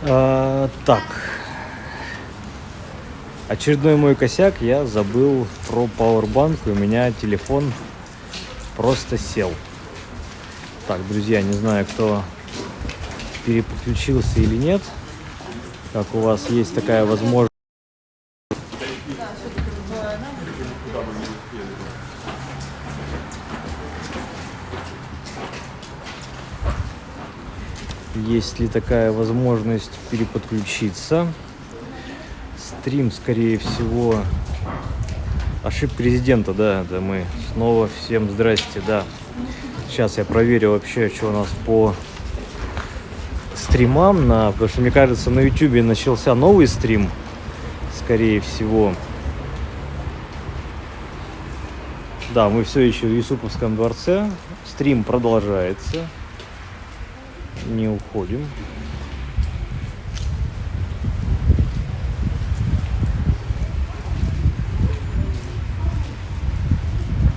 Так, очередной мой косяк, я забыл про пауэрбанк, и у меня телефон просто сел. Так, друзья, не знаю, кто переподключился или нет, как у вас есть такая возможность. Есть ли такая возможность переподключиться? Стрим, скорее всего, ошибка резидента, да, мы снова всем здрасте, да. Сейчас я проверю вообще, что у нас по стримам, потому что, мне кажется, на YouTube начался новый стрим, скорее всего. Да, мы все еще в Юсуповском дворце, стрим продолжается, не уходим.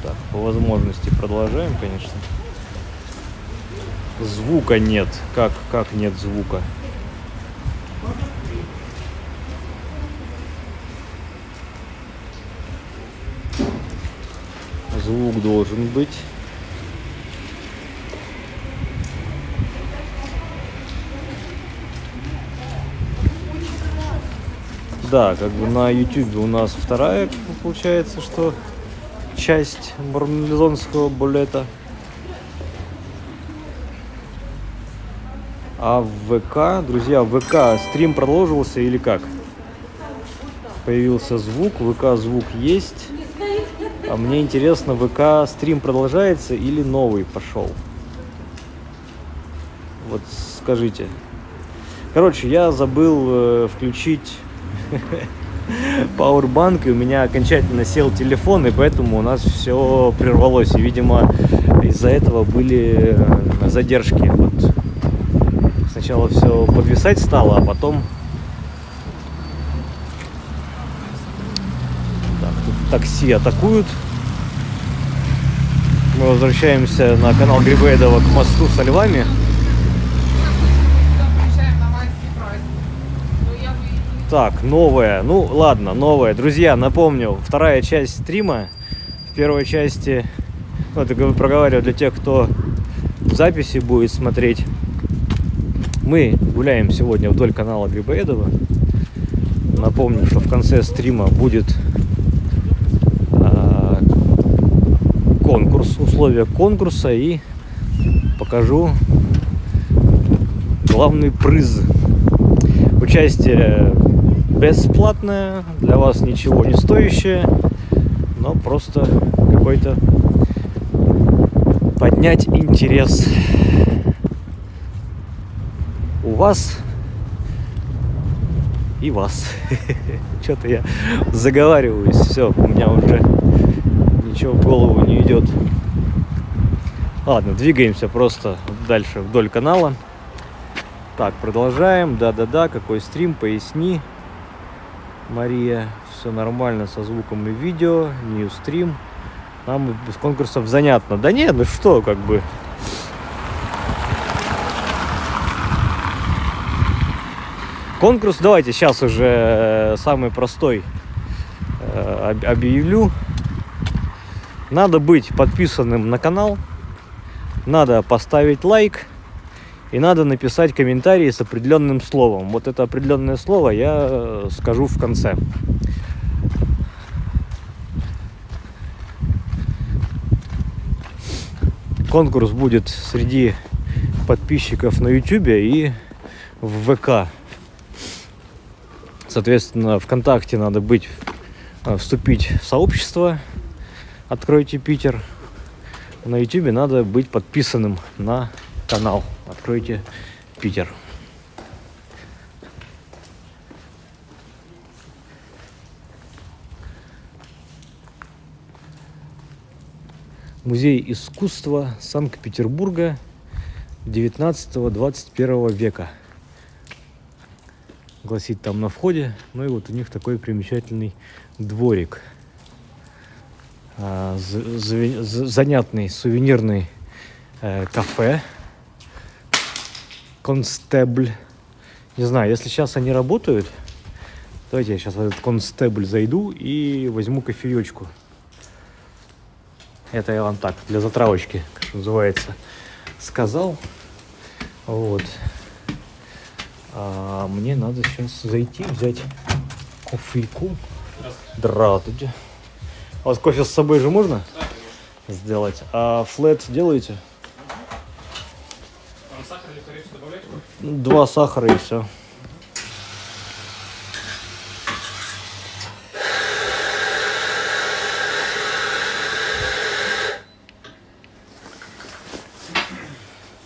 Так, по возможности продолжаем, конечно. Звука нет. Как нет звука? Звук должен быть. Да, как бы на YouTube у нас вторая, получается, что часть Бармализонского балета. А в ВК, друзья, в ВК стрим продолжился или как? Появился звук, в ВК звук есть. А мне интересно, в ВК стрим продолжается или новый пошел? Вот скажите. Короче, я забыл включить пауэрбанк, и у меня окончательно сел телефон, и поэтому у нас все прервалось. И, видимо, из-за этого были задержки. Вот. Сначала все подвисать стало, а потом... Так, тут такси атакуют. Мы возвращаемся на канал Грибоедова к мосту со львами. Так, новая. Ну, ладно, новая. Друзья, напомню, вторая часть стрима. В первой части, ну, это проговариваю для тех, кто в записи будет смотреть. Мы гуляем сегодня вдоль канала Грибоедова. Напомню, что в конце стрима будет конкурс, условия конкурса, и покажу главный приз. Участие бесплатное, для вас ничего не стоящее, но просто какой-то поднять интерес у вас и вас. Что-то я заговариваюсь, все, у меня уже ничего в голову не идет. Ладно, двигаемся просто дальше вдоль канала. Так, продолжаем. Да-да-да, какой стрим, поясни. Мария, все нормально со звуком и видео, new стрим. Нам без конкурсов занятно. Да нет, ну что, как бы. Конкурс, давайте сейчас уже самый простой объявлю. Надо быть подписанным на канал, надо поставить лайк и надо написать комментарий с определенным словом. Вот это определенное слово я скажу в конце. Конкурс будет среди подписчиков на YouTube и в ВК. Соответственно, ВКонтакте надо вступить в сообщество «Откройте Питер». На YouTube надо быть подписанным на канал «Откройте Питер». Музей искусства Санкт-Петербурга 19-21 века. Гласит там на входе. Ну и вот у них такой примечательный дворик. Занятный сувенирный кафе Констебль Не знаю, если сейчас они работают, давайте я сейчас в этот констебль зайду и возьму кофеечку. Это я вам так, для затравочки, как называется, сказал. Вот. А мне надо сейчас зайти, взять кофейку. Здравствуйте. А у вас кофе с собой же можно? Да, конечно. Сделать? А флэт делаете? Вам сахар или корицу добавлять? 2 сахара и все.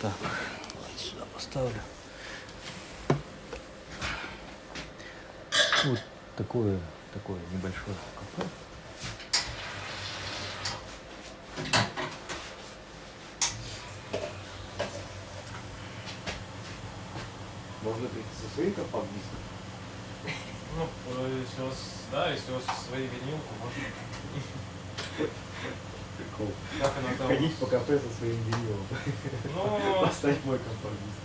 Так, вот сюда поставлю. Вот такое небольшое кафе. Можно прийти со своим компактом-диском? Ну, если у вас, да, если у вас свои винил, то можно. Прикол. Как оно там? Ходить по кафе со своим винилом. Ну, Поставь мой компакт-диск.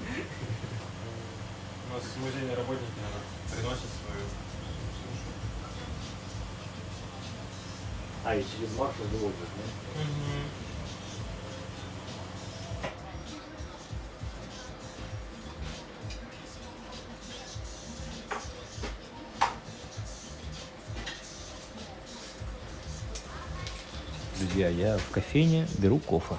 у нас музейные работники наверное, приносят свою. А, и через маршал выводят, да? Друзья, я в кофейне беру кофе.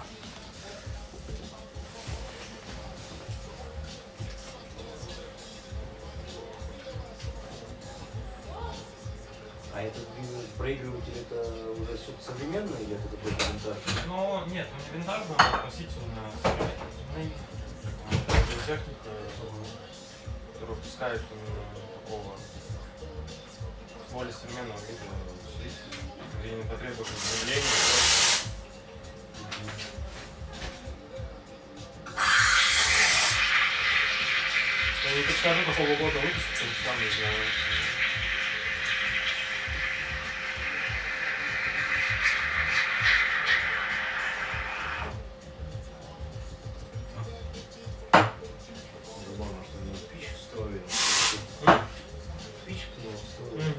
А этот проигрыватель это уже что-то современное или это какой-то винтаж? Ну, нет, он не винтажный, он относительно современный. Это техника, которую выпускают такого более современного вида, где не потребуется обновления. Я не подскажу, какого года выпуска, потому что сам не знаю. Забавно, что они пич строили. Пич к нему строили.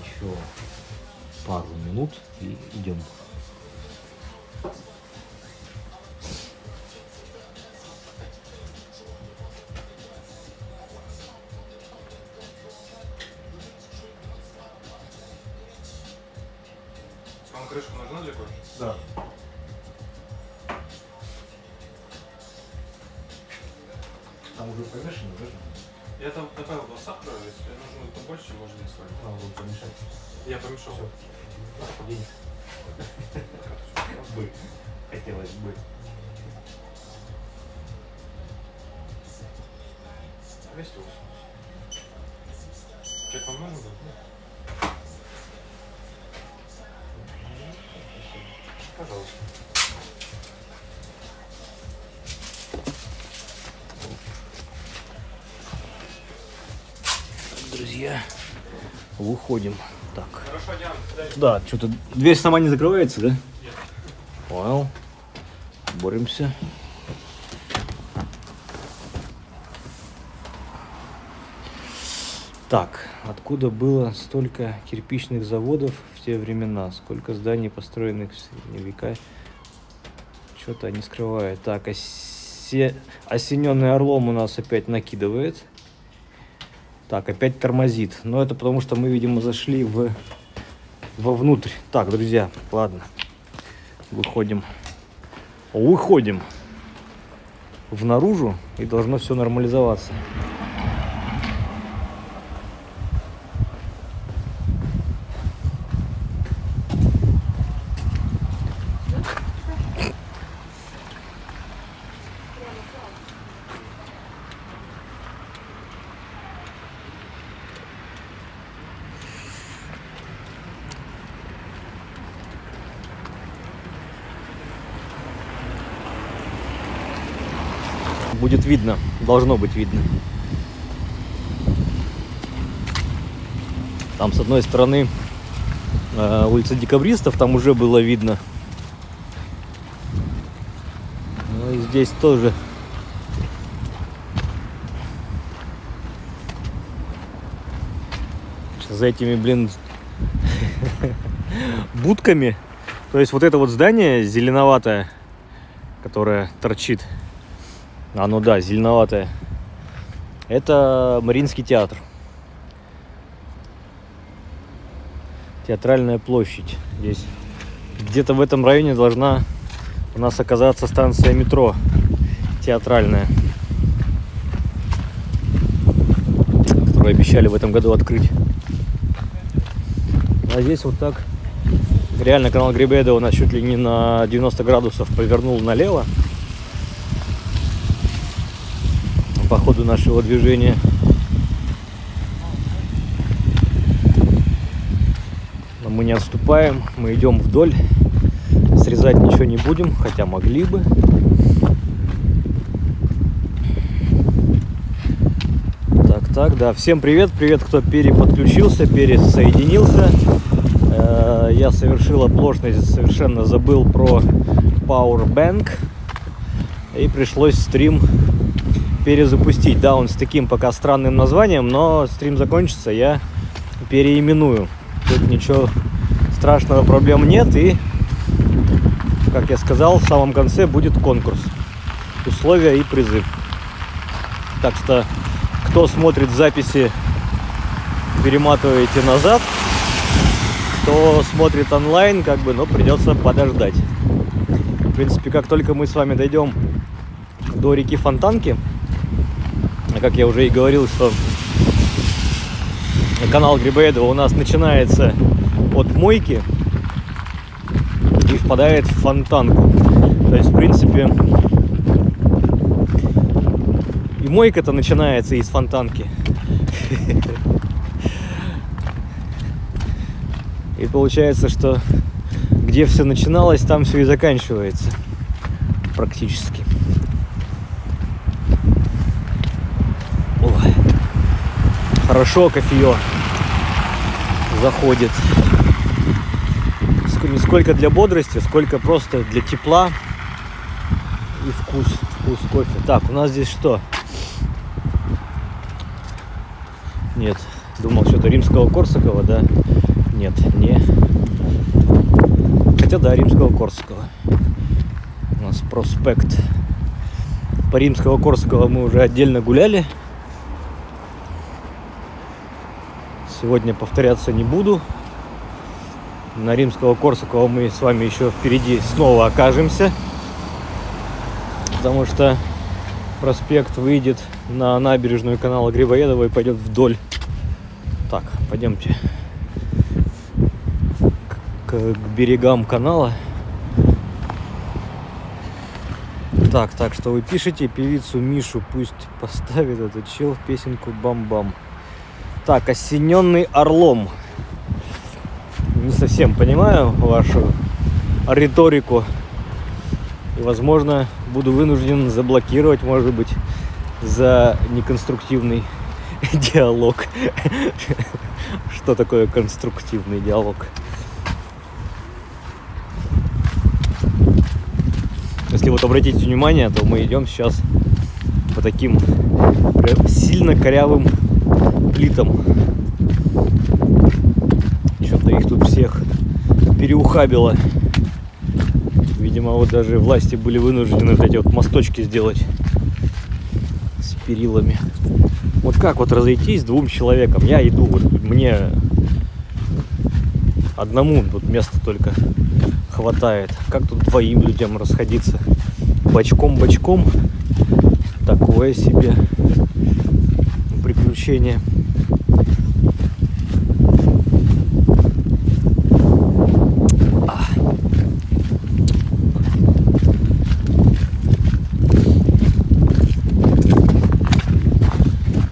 Еще пару минут и идем. Вам крышка нужна для кофе? Да. Там уже помешано, да? Я там добавил 2 сахара, если нужно будет побольше, можно не солить. Надо будет помешать. Я помешал. Денег. Бы. Хотелось бы. 280. Как вам нужно? Пожалуйста. Друзья, выходим. Так. Хорошо, Диана, Да, что-то дверь сама не закрывается, да? Нет. Понял. Боремся. Так, откуда было столько кирпичных заводов в те времена? Сколько зданий, построенных в средние века? Что-то они скрывают. Так, осененный орлом у нас опять накидывает. Так, опять тормозит. Но это потому, что мы, видимо, зашли вовнутрь. Так, друзья, ладно. Выходим. Выходим внаружу, и должно все нормализоваться. Будет видно, должно быть видно. Там с одной стороны улица Декабристов, там уже было видно. Ну и здесь тоже. За этими, блин, будками. То есть вот это вот здание зеленоватое, которое торчит. Оно, да, зеленоватое. Это Мариинский театр. Театральная площадь. Здесь где-то в этом районе должна у нас оказаться станция метро Театральная, которую обещали в этом году открыть. А здесь вот так реально канал Грибоедова у нас чуть ли не на 90 градусов повернул налево по ходу нашего движения. Но мы не отступаем, мы идем вдоль, срезать ничего не будем, хотя могли бы. Так, да, всем привет, кто переподключился, пересоединился. Я совершил оплошность, совершенно забыл про Powerbank, и пришлось стрим перезапустить. Да, он с таким пока странным названием, но стрим закончится, я переименую. Тут ничего страшного, проблем нет, и, как я сказал, в самом конце будет конкурс, условия и призы. Так что, кто смотрит записи, перематываете назад. Кто смотрит онлайн, как бы, но придется подождать. В принципе, как только мы с вами дойдем до реки Фонтанки, а как я уже и говорил, что канал Грибоедова у нас начинается от мойки и впадает в Фонтанку. То есть, в принципе, и мойка-то начинается из Фонтанки. И получается, что где все начиналось, там все и заканчивается. Практически. Ой. Хорошо кофеё заходит. Не сколько для бодрости, сколько просто для тепла и вкус кофе. Так, у нас здесь что? Нет, думал, что-то Римского-Корсакова, да? Нет, не. Хотя да, Римского-Корсакова. У нас проспект. По Римского-Корсакова мы уже отдельно гуляли. Сегодня повторяться не буду. На Римского-Корсакова мы с вами еще впереди снова окажемся. Потому что проспект выйдет на набережную канала Грибоедова и пойдет вдоль. Так, пойдемте к берегам канала. Так что вы пишете певицу Мишу, пусть поставит этот чел песенку «Бам-бам». Так, осененный орлом. Не совсем понимаю вашу риторику. И, возможно, буду вынужден заблокировать, может быть, за неконструктивный диалог. Что такое конструктивный диалог? Если вот обратите внимание, то мы идем сейчас по таким сильно корявым плитам. Что-то их тут всех переухабило. Видимо, вот даже власти были вынуждены вот эти вот мосточки сделать с перилами. Вот как вот разойтись двум человекам? Я иду, вот мне одному тут места только хватает. Как тут двоим людям расходиться? Бочком. Такое себе приключение.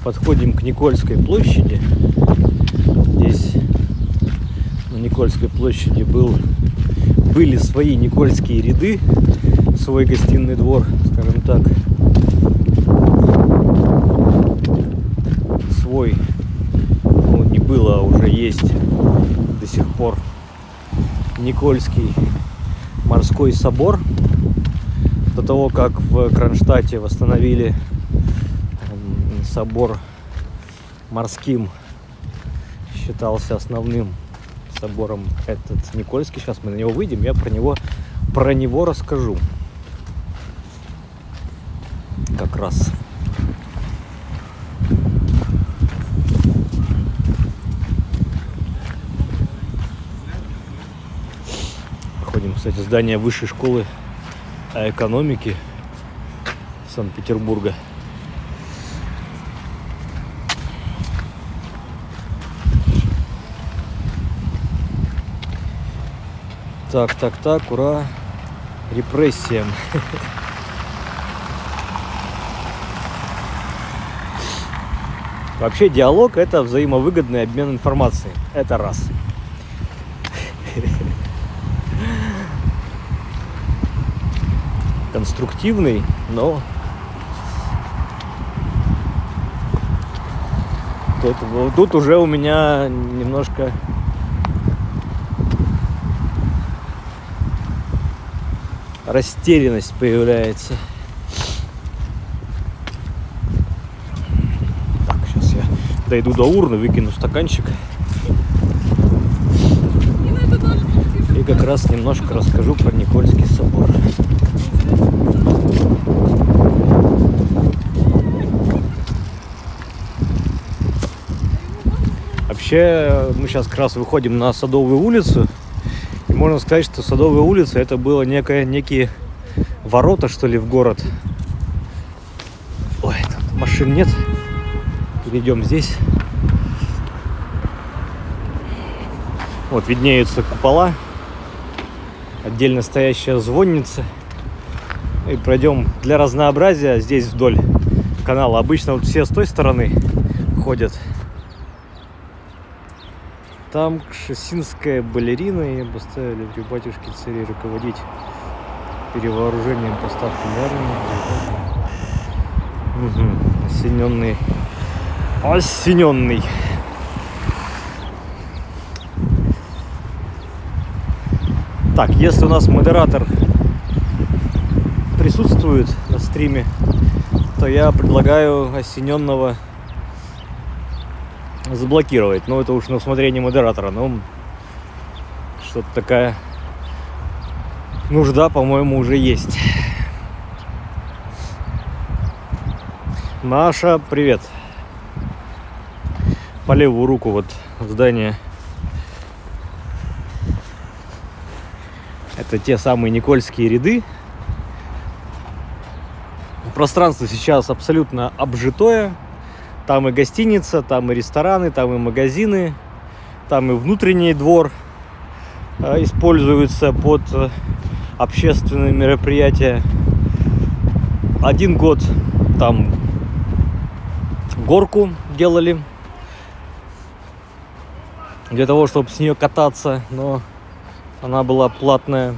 Подходим к Никольской площади. Здесь на Никольской площади были свои Никольские ряды, свой гостиный двор, скажем так. Свой, ну не было, а уже есть до сих пор. Никольский морской собор. До того, как в Кронштадте восстановили собор морским, считался основным собором этот Никольский. Сейчас мы на него выйдем, я про него расскажу. Как раз. Проходим, кстати, здание Высшей школы экономики Санкт-Петербурга. Так, ура! Репрессиям. Вообще диалог — это взаимовыгодный обмен информацией. Это раз. Конструктивный, но тут уже у меня немножко растерянность появляется. Так, сейчас я дойду до урны, выкину стаканчик и как раз немножко расскажу про Никольский собор. Вообще, мы сейчас как раз выходим на Садовую улицу. И можно сказать, что Садовая улица — это было некие ворота, что ли, в город. Ой, тут машин нет. Перейдем здесь. Вот виднеются купола. Отдельно стоящая звонница. И пройдем для разнообразия здесь вдоль канала. Обычно вот все с той стороны ходят. Там кшесинская балерина, ее поставили при батюшке царе руководить перевооружением, поставками армии. Осененный. Так, если у нас модератор присутствует на стриме, то я предлагаю осененного заблокировать. Но это уж на усмотрение модератора. Но что-то такая нужда, по-моему, уже есть. Маша, привет. По левую руку вот здание. Это те самые Никольские ряды. Пространство сейчас абсолютно обжитое. Там и гостиница, там и рестораны, там и магазины, там и внутренний двор используется под общественные мероприятия. Один год там горку делали для того, чтобы с нее кататься, но она была платная.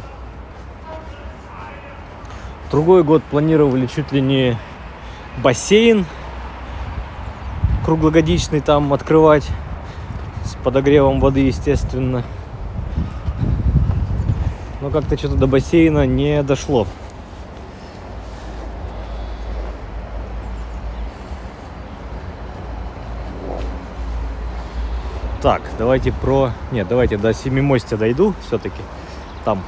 Другой год планировали чуть ли не бассейн круглогодичный там открывать с подогревом воды, естественно. Но как-то что-то до бассейна не дошло. Так, давайте до Семимостя дойду все-таки. Там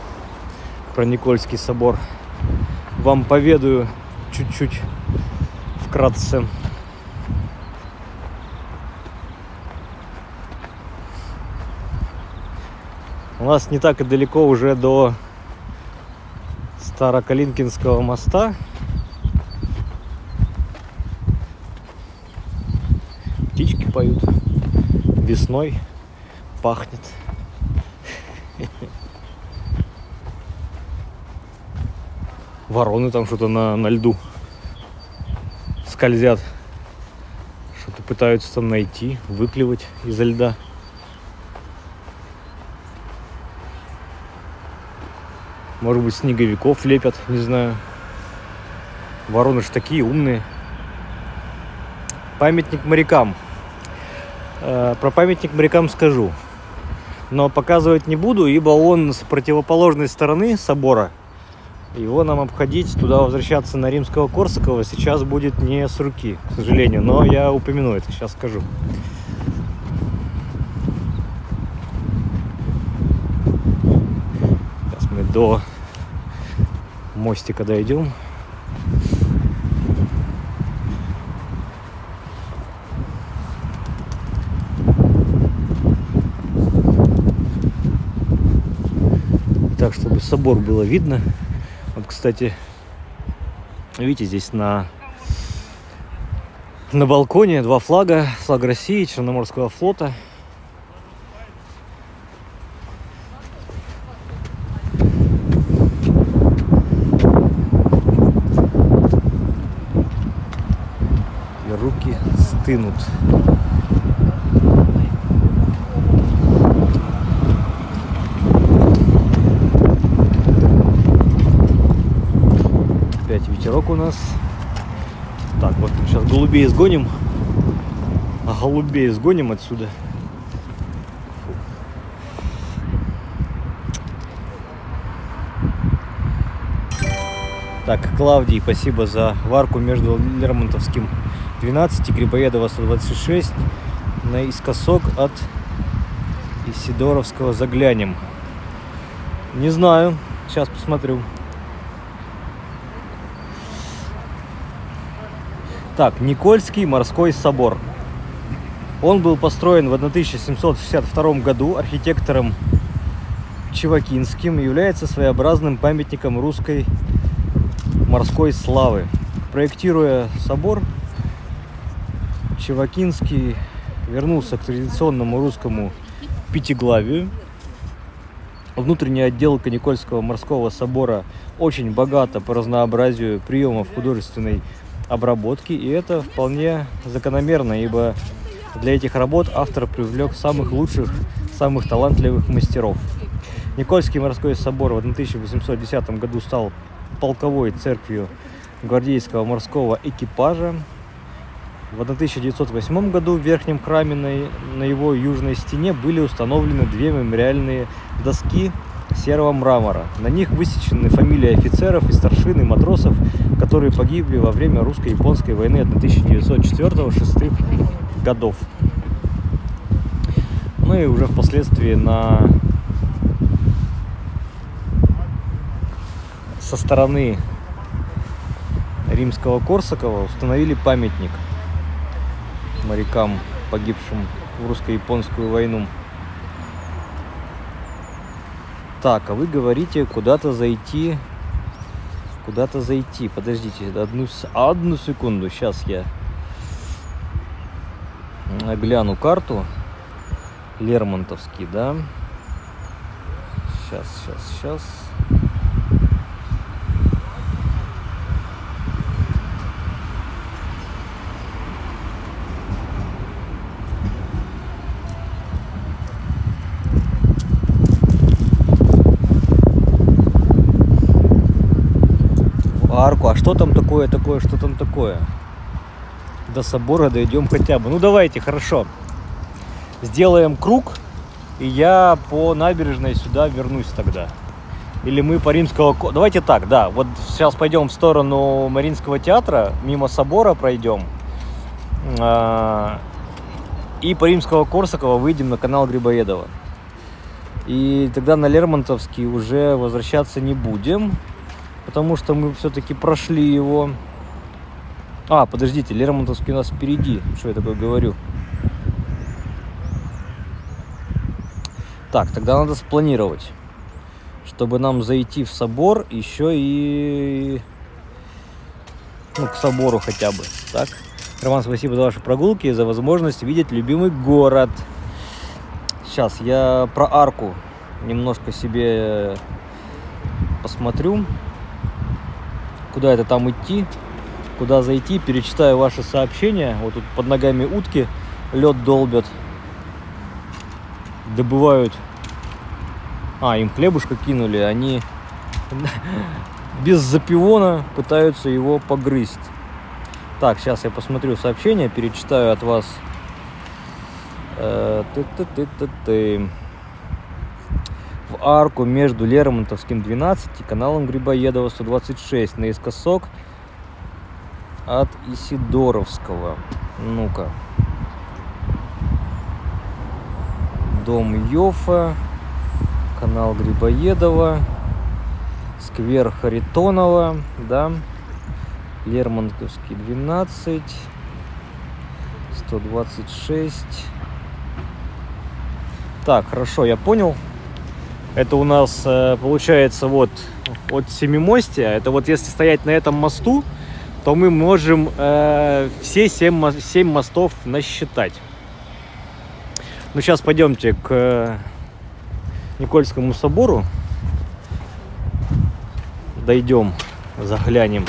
про Никольский собор вам поведаю чуть-чуть вкратце. У нас не так и далеко уже до Старокалинкинского моста. Птички поют. Весной пахнет. Вороны там что-то на льду скользят. Что-то пытаются там найти, выклевать изо льда. Может быть, снеговиков лепят, не знаю. Вороны ж такие умные. Памятник морякам. Про памятник морякам скажу. Но показывать не буду, ибо он с противоположной стороны собора. Его нам обходить, туда возвращаться на Римского-Корсакова сейчас будет не с руки, к сожалению. Но я упомяну это, сейчас скажу. Сейчас мы до мостика дойдем. Так, чтобы собор было видно. Вот, кстати, видите, здесь на балконе два флага. Флаг России, Черноморского флота. И руки стынут. Ветерок у нас. Так, вот сейчас голубей сгоним. А голубей сгоним отсюда. Так, Клавдий, спасибо за варку между Лермонтовским 12 и Грибоедова 126 наискосок от Исидоровского заглянем. Не знаю, сейчас посмотрю. Так, Никольский морской собор. Он был построен в 1762 году архитектором Чевакинским и является своеобразным памятником русской морской славы. Проектируя собор, Чевакинский вернулся к традиционному русскому пятиглавию. Внутренняя отделка Никольского морского собора очень богата по разнообразию приемов художественной обработки, и это вполне закономерно, ибо для этих работ автор привлек самых лучших, самых талантливых мастеров. Никольский морской собор в 1810 году стал полковой церковью гвардейского морского экипажа. В 1908 году в верхнем храме на его южной стене были установлены две мемориальные доски серого мрамора. На них высечены фамилии офицеров и старшин и матросов, которые погибли во время русско-японской войны 1904-1906 годов. Ну и уже впоследствии со стороны Римского-Корсакова установили памятник морякам, погибшим в русско-японскую войну. Так, а вы говорите, куда-то зайти. Подождите, одну секунду. Сейчас я гляну карту. Лермонтовский, да? Сейчас. Арку, а что там такое? Что там такое? До собора дойдем хотя бы. Ну давайте, хорошо. Сделаем круг, и я по набережной сюда вернусь тогда. Или мы по Римского... Давайте так, да. Вот сейчас пойдем в сторону Мариинского театра, мимо собора пройдем. И по Римского-Корсакова выйдем на канал Грибоедова. И тогда на Лермонтовский уже возвращаться не будем, потому что мы все-таки прошли его. Подождите, Лермонтовский у нас впереди. Что я такое говорю? Так, тогда надо спланировать, чтобы нам зайти в собор еще и... к собору хотя бы. Так, Роман, спасибо за ваши прогулки и за возможность видеть любимый город. Сейчас я про арку немножко себе посмотрю. Куда это там идти, куда зайти, перечитаю ваши сообщения. Вот тут под ногами утки лед долбят, добывают. Им хлебушка кинули, они без запивона пытаются его погрызть. Так, сейчас я посмотрю сообщения, перечитаю от вас. в арку между Лермонтовским 12 и каналом Грибоедова 126 наискосок от Исидоровского. Ну-ка. Дом Йофа, канал Грибоедова, сквер Харитонова, да, Лермонтовский 12, 126. Так, хорошо, я понял. Это у нас получается вот от Семимостия. Это вот если стоять на этом мосту, то мы можем все 7 мостов насчитать. Ну, сейчас пойдемте к Никольскому собору. Дойдем, заглянем.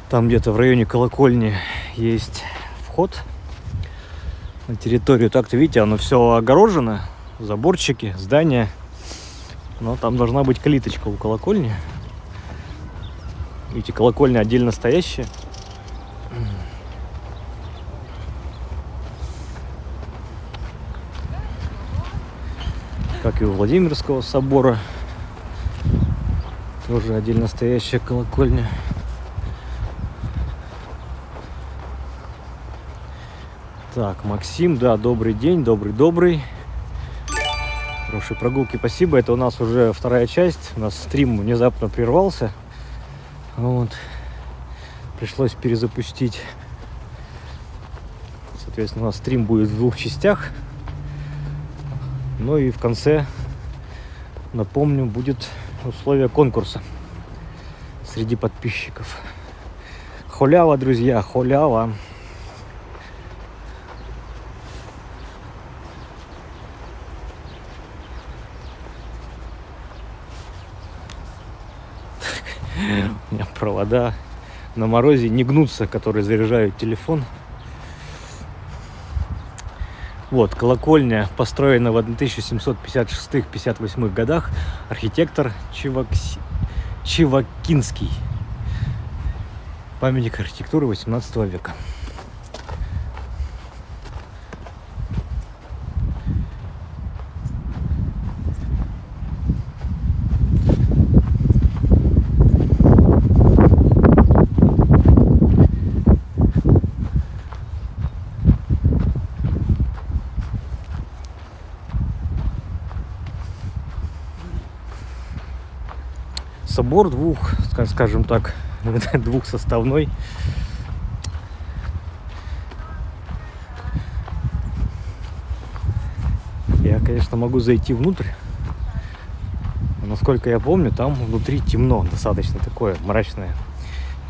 Там где-то в районе колокольни есть вход на территорию. Так-то, видите, оно все огорожено. Заборчики, здания. Но там должна быть калиточка у колокольни. Видите, колокольня отдельно стоящая. Как и у Владимирского собора. Тоже отдельно стоящая колокольня. Так, Максим, да, добрый день, добрый. Хорошей прогулки, спасибо. Это у нас уже вторая часть. У нас стрим внезапно прервался. Вот. Пришлось перезапустить. Соответственно, у нас стрим будет в 2 частях. Ну и в конце, напомню, будет условие конкурса среди подписчиков. Халява, друзья, халява. У меня провода на морозе не гнутся, которые заряжают телефон. Вот, колокольня построена в 1756-58 годах. Архитектор Чивакинский. Памятник архитектуры 18 века. Собор скажем так, двухсоставной. Я, конечно, могу зайти внутрь. Но, насколько я помню, там внутри темно, достаточно такое мрачное,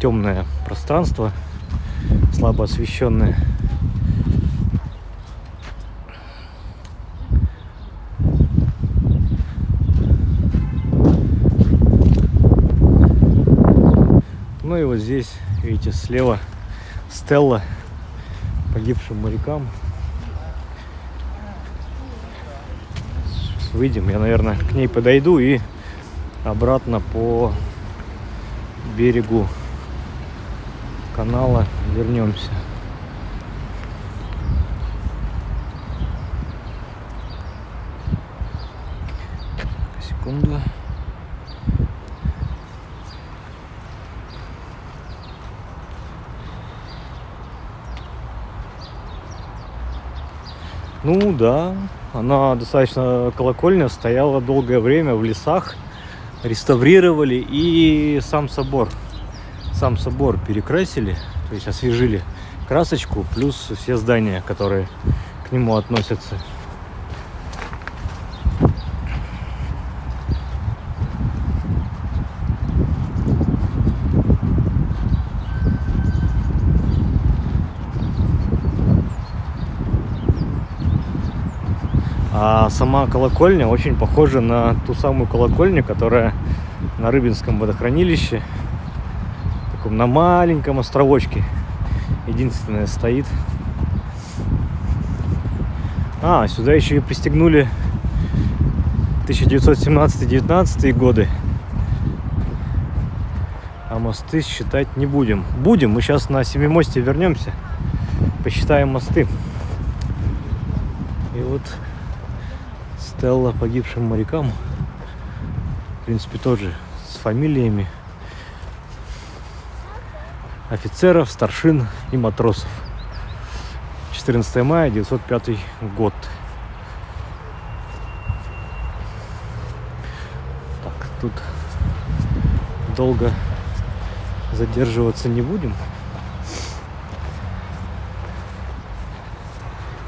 темное пространство, слабо освещенное. Ну и вот здесь, видите, слева стелла погибшим морякам. Сейчас выйдем, я, наверное, к ней подойду и обратно по берегу канала вернемся. Секунду. Ну да, она достаточно, колокольня стояла долгое время в лесах, реставрировали, и сам собор перекрасили, то есть освежили красочку, плюс все здания, которые к нему относятся. А сама колокольня очень похожа на ту самую колокольню, которая на Рыбинском водохранилище, таком на маленьком островочке. единственное стоит. А, сюда еще и пристегнули 1917-19 годы. А мосты считать не будем. Будем, мы сейчас на Семимосте вернемся, посчитаем мосты. И вот стелла погибшим морякам. В принципе, тоже с фамилиями офицеров, старшин и матросов. 14 мая 1905 год. Так, тут долго задерживаться не будем.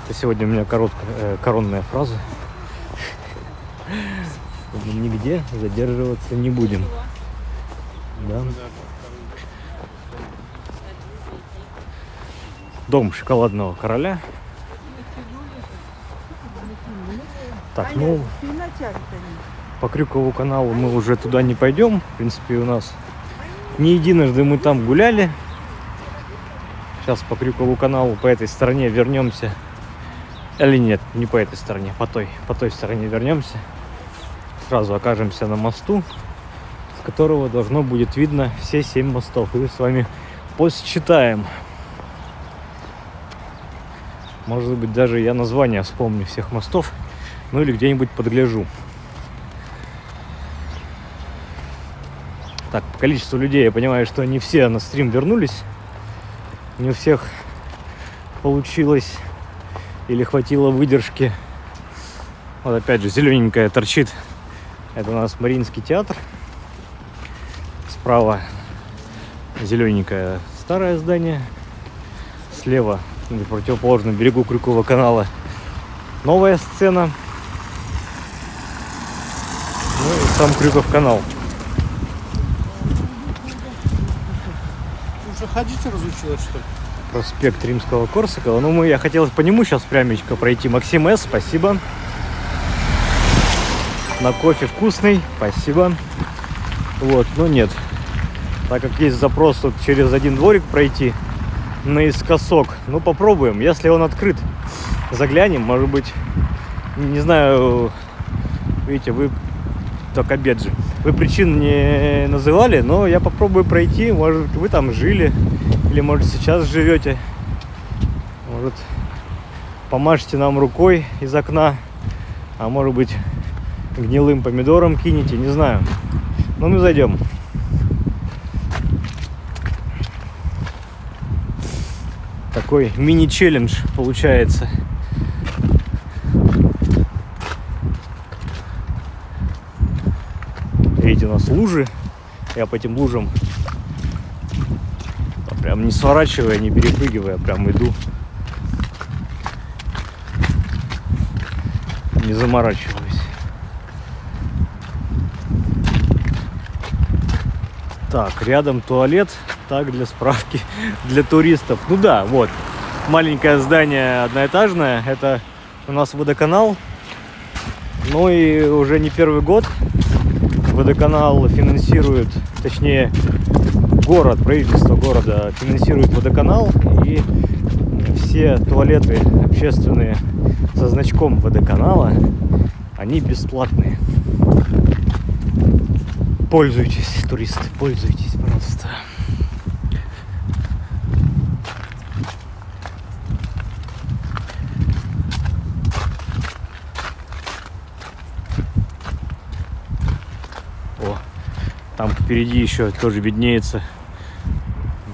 Это сегодня у меня короткая коронная фраза. Нигде задерживаться не будем. Да. Дом шоколадного короля. Так, ну, по Крюкову каналу мы уже туда не пойдем. В принципе, у нас не единожды мы там гуляли. Сейчас по Крюкову каналу по этой стороне вернемся. Или нет, не по этой стороне, по той стороне вернемся. Сразу окажемся на мосту, с которого должно будет видно все 7 мостов. И с вами посчитаем. Может быть, даже я название вспомню всех мостов. Ну или где-нибудь подгляжу. Так, по количеству людей я понимаю, что не все на стрим вернулись. Не у всех получилось или хватило выдержки. Вот опять же зелененькая торчит. Это у нас Мариинский театр. Справа зелененькое старое здание. Слева, на противоположном берегу Крюкового канала, новая сцена. Ну и сам Крюков канал. Уже ходить разучилась, что ли? Проспект Римского-Корсакова. Ну, я хотел по нему сейчас прямечко пройти. Максим С, спасибо. На кофе вкусный, спасибо. Вот, но нет. Так как есть запрос тут через один дворик пройти наискосок. Ну, попробуем. Если он открыт, заглянем. Может быть, не знаю, видите, вы так обед же. Вы причин не называли, но я попробую пройти. Может, вы там жили. Или, может, сейчас живете. Может, помашите нам рукой из окна. А может быть, гнилым помидором кинете. Не знаю. Но мы зайдем. Такой мини-челлендж получается. Видите, у нас лужи. Я по этим лужам прям не сворачивая, не перепрыгивая, прям иду. Не заморачиваюсь. Так, рядом туалет. Так, для справки, для туристов. Ну да, вот. Маленькое здание одноэтажное. Это у нас водоканал. Ну и уже не первый год водоканал финансирует, точнее, город, правительство города финансирует водоканал. И все туалеты общественные со значком водоканала, они бесплатные. Пользуйтесь, туристы, пользуйтесь, пожалуйста. Там впереди еще тоже виднеется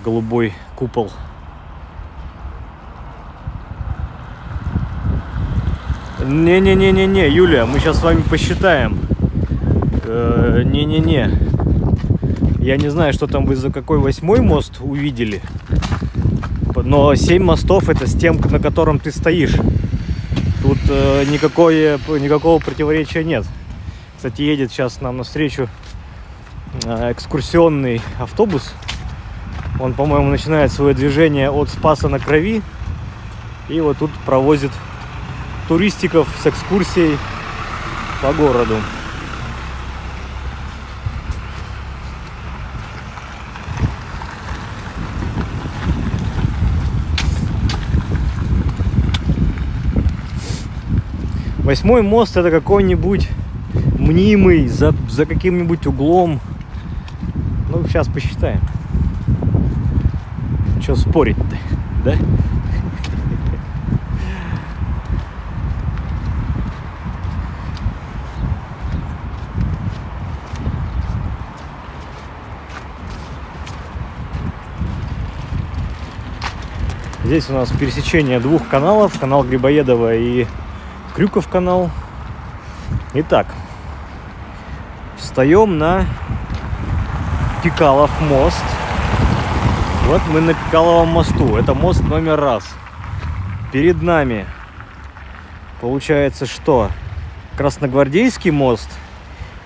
голубой купол. Не-не-не-не-не, Юлия, мы сейчас с вами посчитаем. Не-не-не. Я не знаю, что там вы за какой 8-й мост увидели. Но 7 мостов — это с тем, на котором ты стоишь. Тут никакого противоречия нет. Кстати, едет сейчас нам навстречу экскурсионный автобус. Он, по-моему, начинает свое движение от Спаса на Крови. И вот тут провозит туристиков с экскурсией по городу. 8-й мост это какой-нибудь мнимый, за каким-нибудь углом. Ну, сейчас посчитаем. Че спорить-то, да? Здесь у нас пересечение двух каналов. Канал Грибоедова и Крюков канал. Итак, встаем на Пикалов мост. Вот мы на Пикаловом мосту. Это мост номер раз. Перед нами получается что? Красногвардейский мост.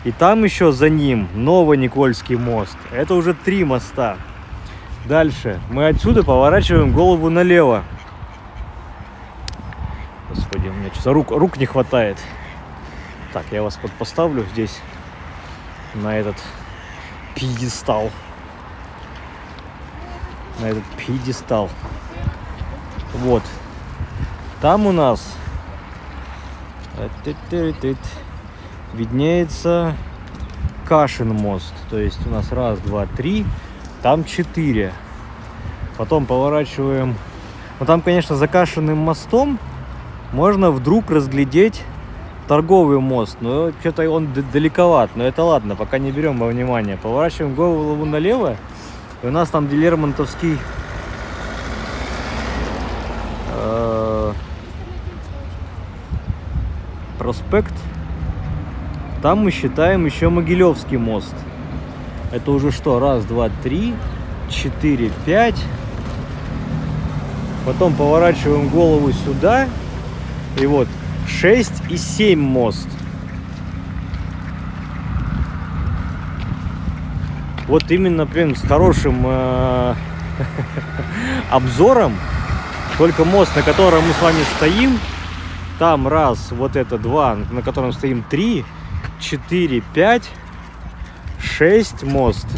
И там еще за ним Новоникольский мост. Это уже 3 моста. Дальше мы отсюда поворачиваем голову налево. Господи, у меня что-то рук не хватает. Так, я вас поставлю здесь на этот пьедестал. На этот пьедестал. Вот. Там у нас виднеется Кашин мост. То есть у нас 1, 2, 3. Там 4. Потом поворачиваем. Ну там, конечно, за Кашиным мостом можно вдруг разглядеть торговый мост. Но что-то он далековат. Но это ладно, пока не берем во внимание. Поворачиваем голову налево. И у нас там Лермонтовский проспект. Там мы считаем еще Могилевский мост. Это уже что? 1, 2, 3, 4, 5. Потом поворачиваем голову сюда. И вот 6 и 7 мост. Вот именно прям с хорошим обзором. Только мост, на котором мы с вами стоим. Там 1, вот это 2, на котором стоим 3, 4, 5. 6 мост.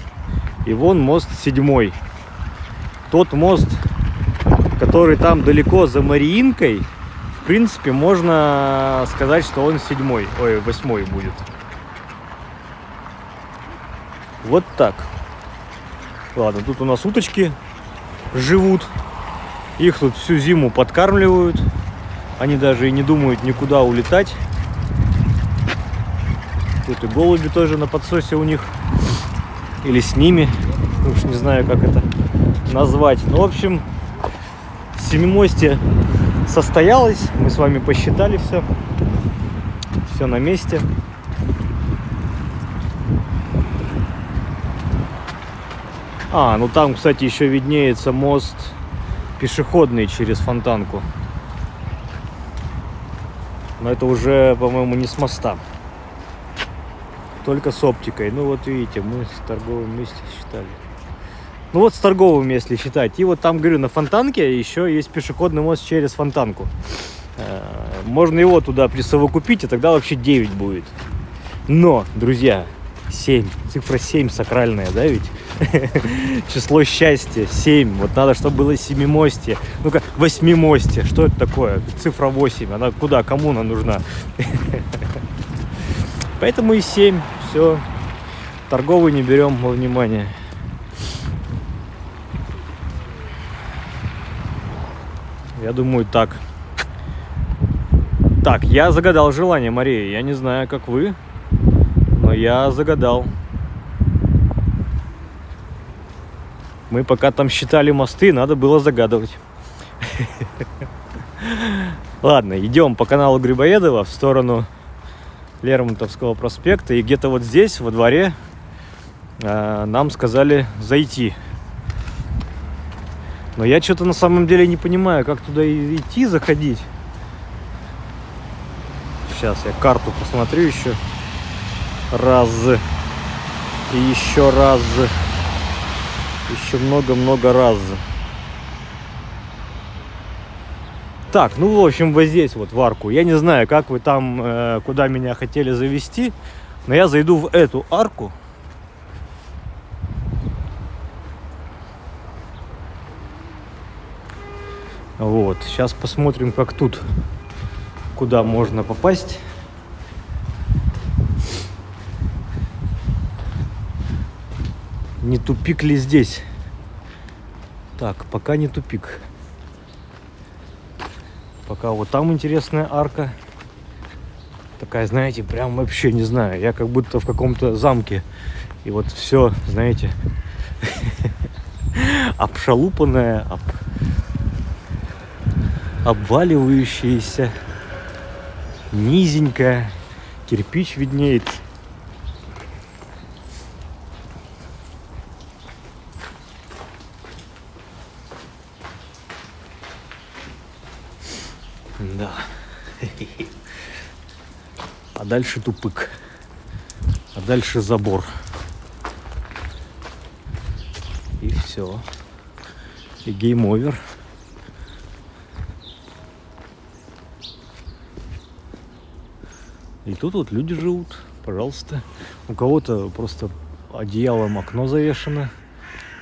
И вон мост 7. Тот мост, который там далеко за Мариинкой, в принципе, можно сказать, что он 7. Ой, 8 будет. Вот так. Ладно, тут у нас уточки живут. Их тут всю зиму подкармливают. Они даже и не думают никуда улетать. Тут и голуби тоже на подсосе у них. Или с ними. Уж не знаю, как это назвать. Ну, в общем, семимостье состоялось. Мы с вами посчитали все. Все на месте. Ну там, кстати, еще виднеется мост пешеходный через Фонтанку. Но это уже, по-моему, не с моста. Только с оптикой. Ну вот видите, мы с торговым вместе считали. Ну вот с торговым, если считать. И вот там, говорю, на Фонтанке еще есть пешеходный мост через Фонтанку. Можно его туда присовокупить, и тогда вообще 9 будет. Но, друзья, 7. Цифра 7 сакральная, да ведь? Число счастья 7. Вот надо, чтобы было семимостье. Ну-ка, восьмимостье. Что это такое? Цифра 8. Она куда? Кому она нужна? Поэтому и 7. Все. Торговый не берем во внимание. Я думаю, так. Так, я загадал желание, Мария. Я не знаю, как вы, но я загадал. Мы пока там считали мосты, надо было загадывать. Ладно, идем по каналу Грибоедова в сторону Лермонтовского проспекта. И где-то вот здесь, во дворе, нам сказали зайти. Но я что-то на самом деле не понимаю, как туда идти, заходить. Сейчас я карту посмотрю еще раз. И еще раз. Еще много-много раз. Так, ну, в общем, вот здесь вот в арку. Я не знаю, как вы там, куда меня хотели завести, но я зайду в эту арку. Вот, сейчас посмотрим, как тут куда можно попасть. Не тупик ли здесь? Так, пока не тупик. Пока вот там интересная арка. Такая, знаете, прям вообще не знаю. Я как будто в каком-то замке. И вот все, знаете, обшалупанное, обваливающееся, низенькое. Кирпич виднеется. Да. А дальше тупик. А дальше забор. И все. И гейм-овер. И тут вот люди живут. Пожалуйста. У кого-то просто одеялом окно завешено.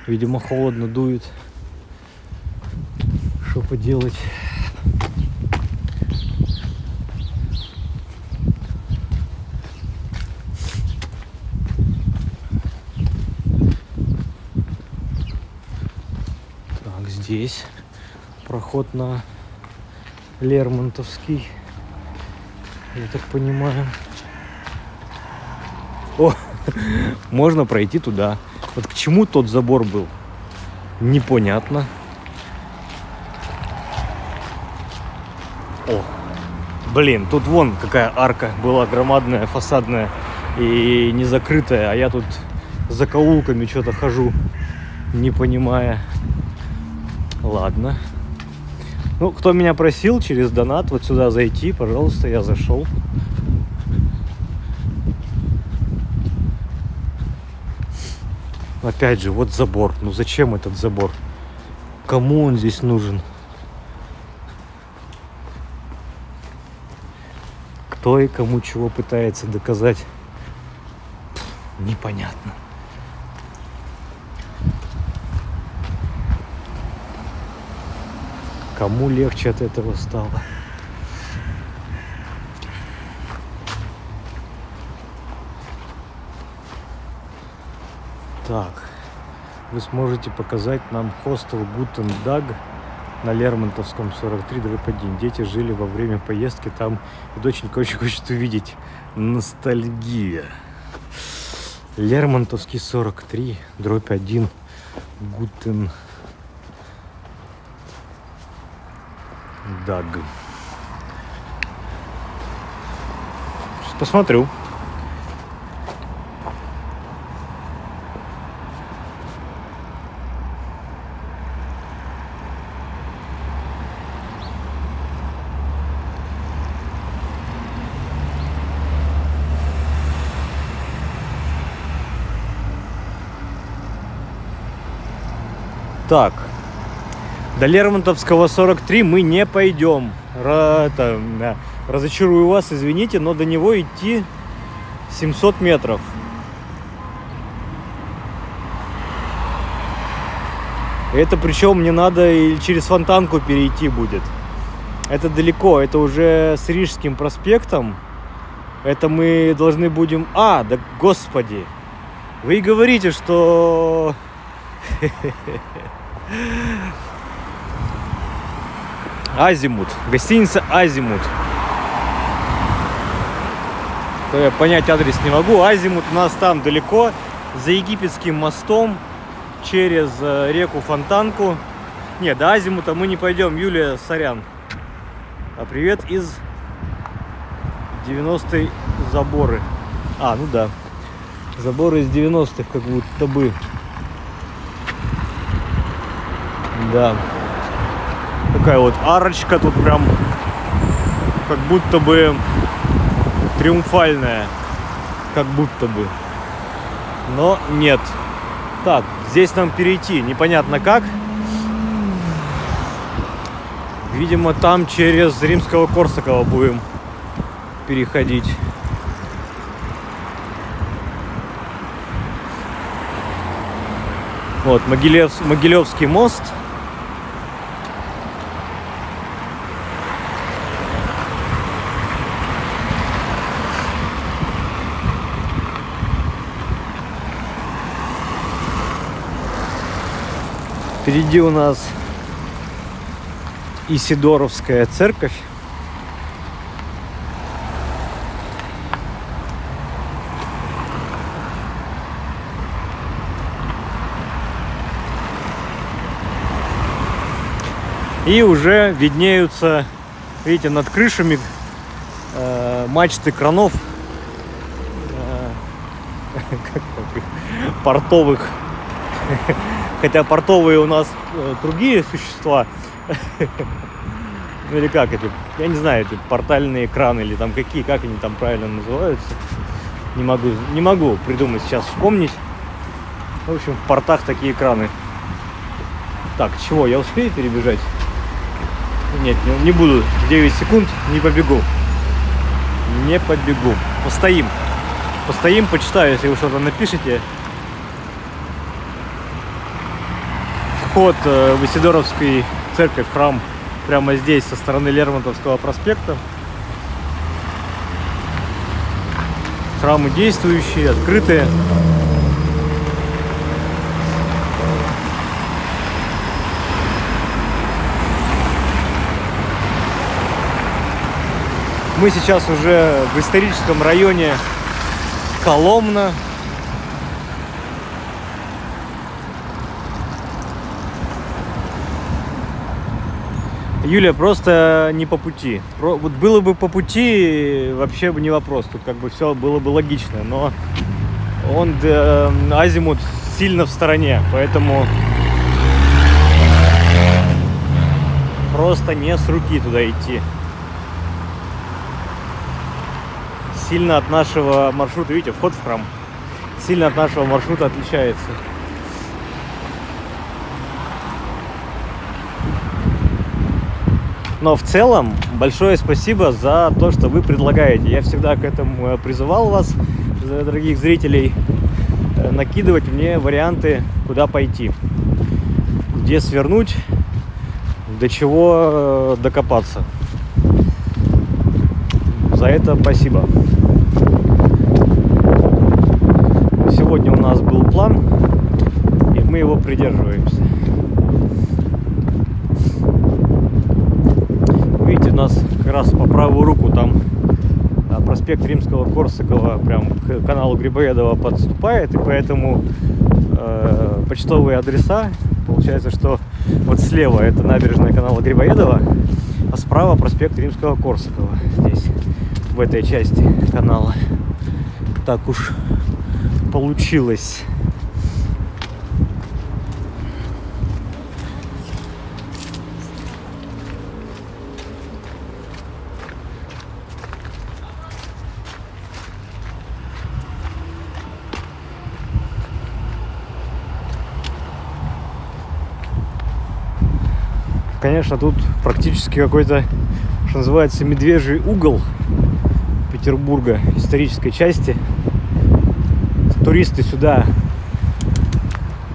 Видимо, холодно дует. Что поделать? Здесь проход на Лермонтовский, я так понимаю. О, можно пройти туда. Вот к чему тот забор был, непонятно. О, блин, тут вон какая арка была громадная, фасадная и не закрытая, а я тут за закоулками что-то хожу, не понимая. Ладно. Ну, кто меня просил через донат вот сюда зайти, пожалуйста, я зашел. Опять же, вот забор. Ну зачем этот забор? Кому он здесь нужен? Кто и кому чего пытается доказать? Непонятно. Кому легче от этого стало? Так, вы сможете показать нам хостел Guten Tag на Лермонтовском 43/1. Дети жили во время поездки там, и доченька очень хочет увидеть. Ностальгия. Лермонтовский 43/1. Guten Даг. Сейчас посмотрю. Так. До Лермонтовского 43 мы не пойдем. Разочарую вас, извините, но до него идти 700 метров. Это причем мне надо и через Фонтанку перейти будет. Это далеко, это уже с Рижским проспектом. Это мы должны будем... да господи! Вы говорите, что... Азимут. Гостиница Азимут. Я понять адрес не могу. Азимут у нас там далеко, за Египетским мостом, через реку Фонтанку. Нет, до Азимута мы не пойдем. Юлия, сорян. А привет из 90-й заборы. Ну да. Заборы из 90-х как будто бы. Да. Такая вот арочка тут прям как будто бы триумфальная. Как будто бы. Но нет. Так, здесь нам перейти непонятно как. Видимо, там через Римского-Корсакова будем переходить. Вот, Могилевский мост. Впереди у нас Исидоровская церковь. И уже виднеются, видите, над крышами мачты кранов портовых. Хотя портовые у нас другие существа. Или как это? Я не знаю, это портальные краны или там какие, как они там правильно называются. Не могу придумать сейчас, вспомнить. В общем, в портах такие краны. Так, чего? Я успею перебежать? Нет, не буду. 9 секунд, не побегу. Не побегу. Постоим. Постоим, почитаю, если вы что-то напишите. Вход в Исидоровский церковь, храм, прямо здесь, со стороны Лермонтовского проспекта. Храмы действующие, открытые. Мы сейчас уже в историческом районе Коломна. Юля, просто не по пути. Вот было бы по пути, вообще бы не вопрос. Тут как бы все было бы логично. Но он, азимут, сильно в стороне. Поэтому просто не с руки туда идти. Сильно от нашего маршрута, видите, вход в храм, сильно от нашего маршрута отличается. Но в целом большое спасибо за то, что вы предлагаете. Я всегда к этому призывал вас, дорогих зрителей, накидывать мне варианты, куда пойти, где свернуть, до чего докопаться. За это спасибо. Сегодня у нас был план, и мы его придерживаемся. Видите, у нас как раз по правую руку там проспект Римского-Корсакова прям к каналу Грибоедова подступает, и поэтому почтовые адреса, получается, что вот слева это набережная канала Грибоедова, а справа проспект Римского-Корсакова здесь, в этой части канала. Так уж получилось. Конечно, тут практически какой-то, что называется, медвежий угол Петербурга, исторической части. Туристы сюда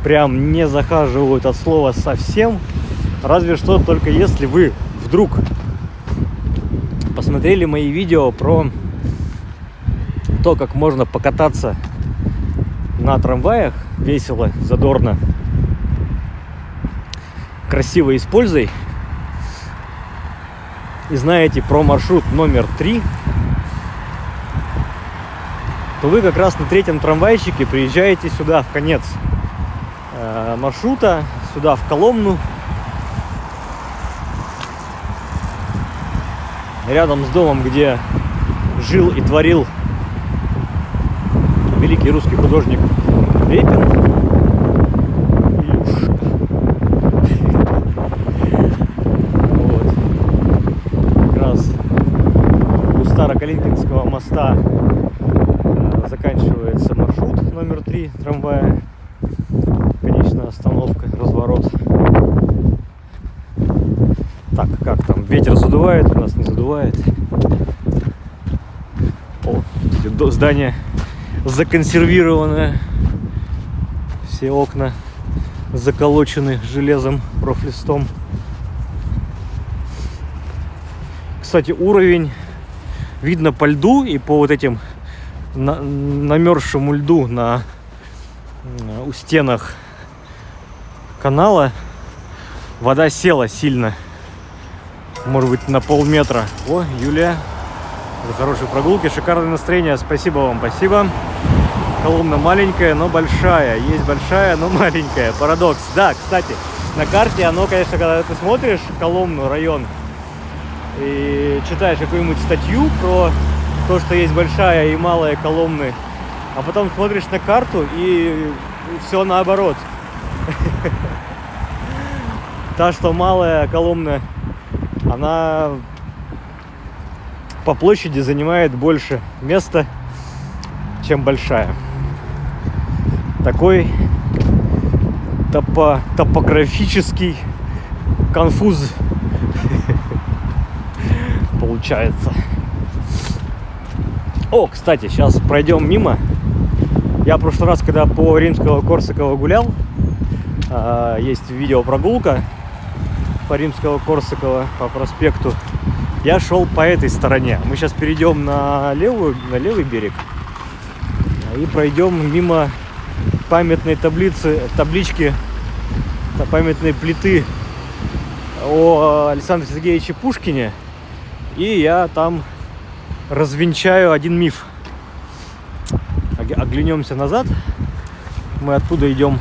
прям не захаживают от слова совсем. Разве что только если вы вдруг посмотрели мои видео про то, как можно покататься на трамваях весело, задорно, красиво и с пользой, и знаете про маршрут номер 3, то вы как раз на 3-м трамвайчике приезжаете сюда в конец маршрута, сюда в Коломну, рядом с домом, где жил и творил великий русский художник Репин. Старокалинкинского моста заканчивается маршрут номер 3 трамвая. Конечная остановка, разворот. Так, как там? Ветер задувает, у нас не задувает. О, здание законсервированное. Все окна заколочены железом, профлистом. Кстати, уровень видно по льду и по вот этим намерзшему льду у стенах канала, вода села сильно. Может быть, на полметра. О, Юлия, за хорошие прогулки, шикарное настроение. Спасибо вам, спасибо. Коломна маленькая, но большая. Есть большая, но маленькая. Парадокс. Да, кстати, на карте оно, конечно, когда ты смотришь Коломну, район, и читаешь какую-нибудь статью про то, что есть большая и малая Коломны, а потом смотришь на карту и все наоборот. Та, что малая Коломна, она по площади занимает больше места, чем большая. Такой топографический конфуз получается. О, кстати, сейчас пройдем мимо. Я в прошлый раз, когда по Римского-Корсакова гулял, есть видеопрогулка по Римского-Корсакова, по проспекту. Я шел по этой стороне. Мы сейчас перейдем на левый берег и пройдем мимо памятной таблички, памятной плиты о Александре Сергеевиче Пушкине. И я там развенчаю один миф. Оглянемся назад. Мы оттуда идем.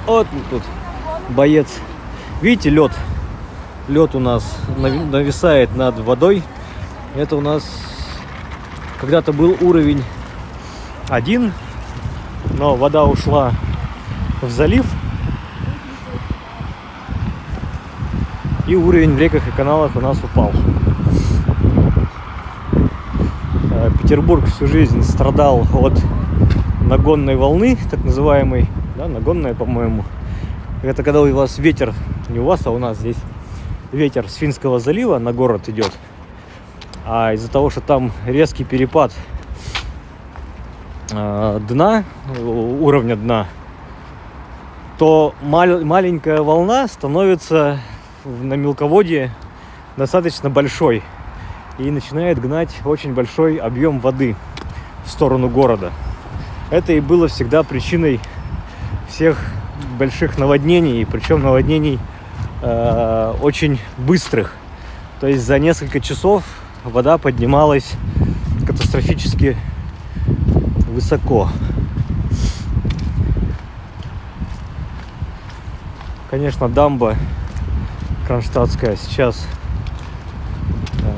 Вот тут боец. Видите, лед? Лед у нас нависает над водой. Это у нас когда-то был уровень 1, но вода ушла в залив. И уровень в реках и каналах у нас упал. Петербург всю жизнь страдал от нагонной волны, так называемой. Да, нагонная, по-моему. Это когда у вас ветер, не у вас, а у нас здесь ветер с Финского залива на город идет. А из-за того, что там резкий перепад дна, уровня дна, то маленькая волна становится на мелководье достаточно большой и начинает гнать очень большой объем воды в сторону города. Это и было всегда причиной всех больших наводнений, причем наводнений очень быстрых. То есть за несколько часов вода поднималась катастрофически высоко. Конечно, дамба кронштадтская сейчас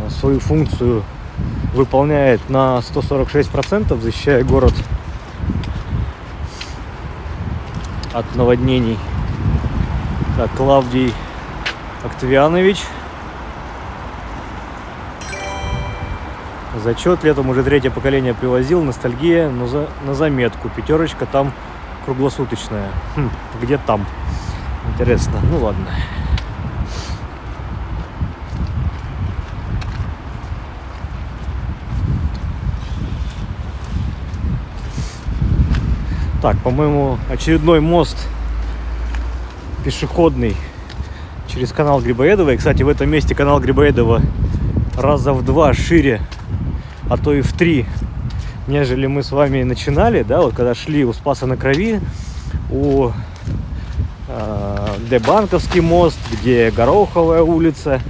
свою функцию выполняет на 146%, защищая город от наводнений. Так, Клавдий Октавианович. Зачет. Летом уже 3-е поколение привозил. Ностальгия, но на заметку. 5 там круглосуточная. Где там? Интересно. Ну ладно. Так, по-моему, очередной мост пешеходный через канал Грибоедова. И, кстати, в этом месте канал Грибоедова раза в 2 шире, а то и в 3, нежели мы с вами начинали, да, вот когда шли у Спаса на Крови, где Банковский мост, где Гороховая улица.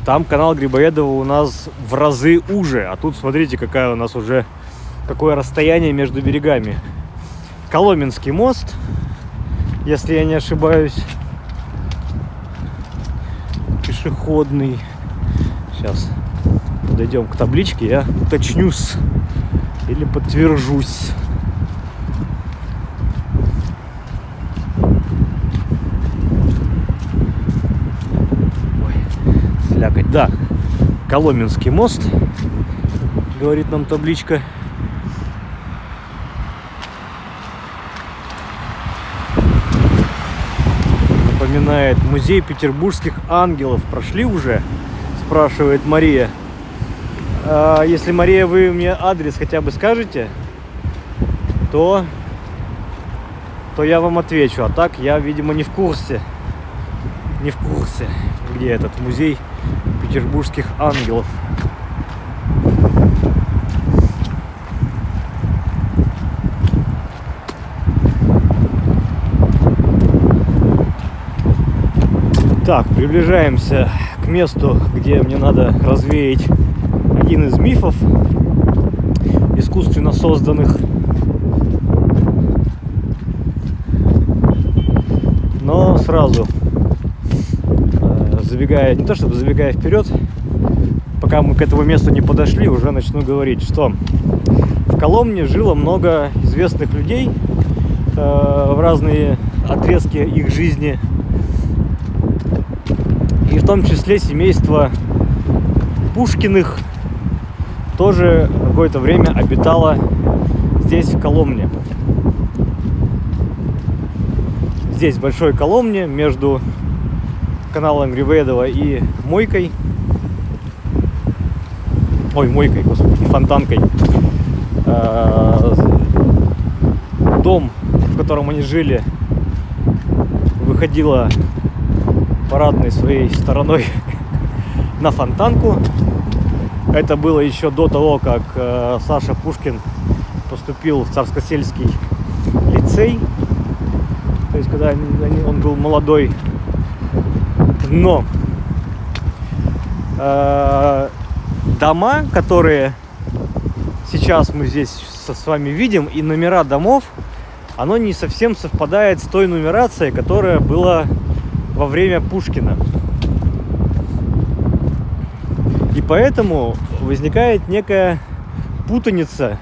Там канал Грибоедова у нас в разы уже. А тут смотрите, какое расстояние между берегами. Коломенский мост, если я не ошибаюсь, пешеходный. Сейчас подойдем к табличке, я уточнюсь или подтвержусь. Ой, слякоть. Да, Коломенский мост, говорит нам табличка. Напоминает музей петербургских ангелов. Прошли уже? Спрашивает Мария. Если, Мария, вы мне адрес хотя бы скажете, то я вам отвечу. А так я, видимо, не в курсе. Где этот музей петербургских ангелов. Так, приближаемся к месту, где мне надо развеять один из мифов, искусственно созданных. Но сразу, забегая, не то чтобы забегая вперед, пока мы к этому месту не подошли, уже начну говорить, что в Коломне жило много известных людей в разные отрезки их жизни. И в том числе семейство Пушкиных тоже какое-то время обитало здесь, в Коломне. Здесь, в Большой Коломне, между каналом Грибоедова и Мойкой. Ой, Мойкой, господи, Фонтанкой. Дом, в котором они жили, выходила парадной своей стороной на Фонтанку. Это было еще до того, как Саша Пушкин поступил в Царскосельский лицей. То есть, когда он был молодой. Но дома, которые сейчас мы здесь с вами видим, и номера домов, оно не совсем совпадает с той нумерацией, которая была во время Пушкина. И поэтому возникает некая путаница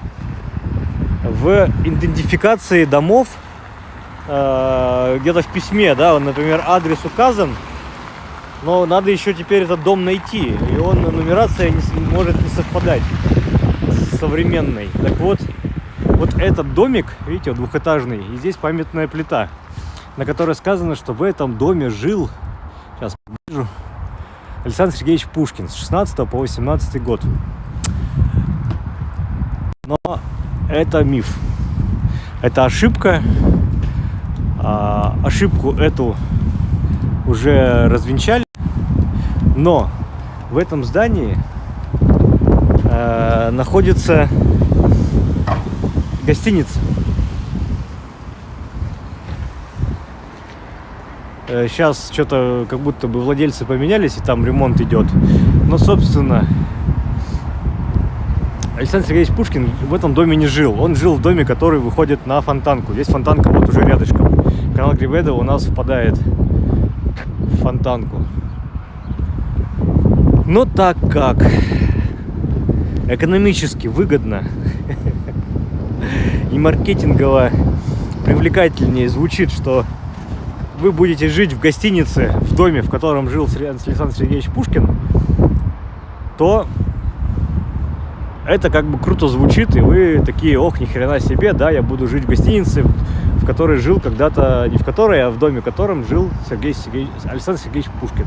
в идентификации домов где-то в письме, да, например, адрес указан, но надо еще теперь этот дом найти, и нумерация может не совпадать с современной. Так вот, вот этот домик, видите, двухэтажный, и здесь памятная плита, на которой сказано, что в этом доме жил, сейчас покажу, Александр Сергеевич Пушкин с 16 по 18 год. Но это миф, это ошибка. Ошибку эту уже развенчали, но в этом здании находится гостиница. Сейчас что-то как будто бы владельцы поменялись, и там ремонт идет. Но, собственно, Александр Сергеевич Пушкин в этом доме не жил. Он жил в доме, который выходит на Фонтанку. Здесь Фонтанка вот уже рядышком. Канал Грибоедова у нас впадает в Фонтанку. Но так как экономически выгодно и маркетингово привлекательнее звучит, что вы будете жить в гостинице, в доме, в котором жил Александр Сергеевич Пушкин, то это как бы круто звучит, и вы такие: ох, ни хрена себе, да, я буду жить в гостинице, в которой жил когда-то, не в которой, а в доме, в котором жил Александр Сергеевич Пушкин.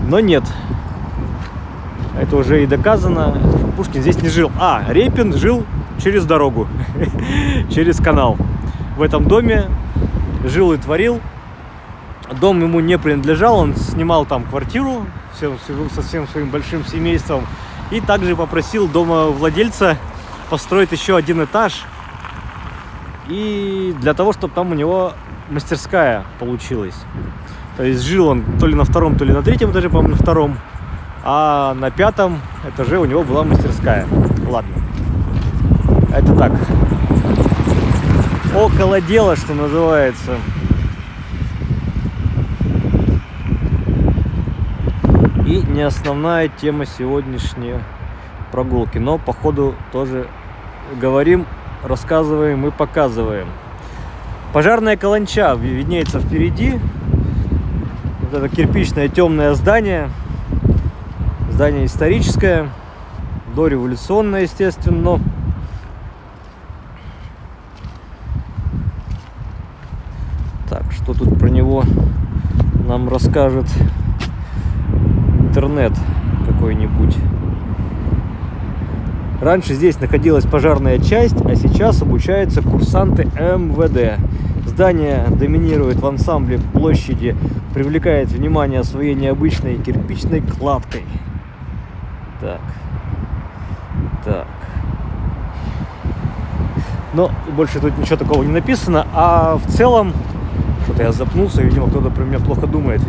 Но нет, это уже и доказано, Пушкин здесь не жил. Репин жил через дорогу, через канал. В этом доме жил и творил. Дом ему не принадлежал, он снимал там квартиру со всем своим большим семейством. И также попросил домовладельца построить еще один этаж. И для того, чтобы там у него мастерская получилась. То есть жил он то ли на втором, то ли на третьем этаже, по-моему, на втором. А на пятом этаже у него была мастерская. Ладно. Это так. Около дела, что называется. И не основная тема сегодняшней прогулки, но по ходу тоже говорим, рассказываем и показываем. Пожарная каланча виднеется впереди. Вот это кирпичное темное здание. Здание историческое, дореволюционное, естественно. Так, что тут про него нам расскажет интернет какой-нибудь. Раньше здесь находилась пожарная часть, а сейчас обучаются курсанты МВД. Здание доминирует в ансамбле площади, привлекает внимание своей необычной кирпичной кладкой. Так. Но больше тут ничего такого не написано, а в целом... Что-то я запнулся, видимо, кто-то про меня плохо думает.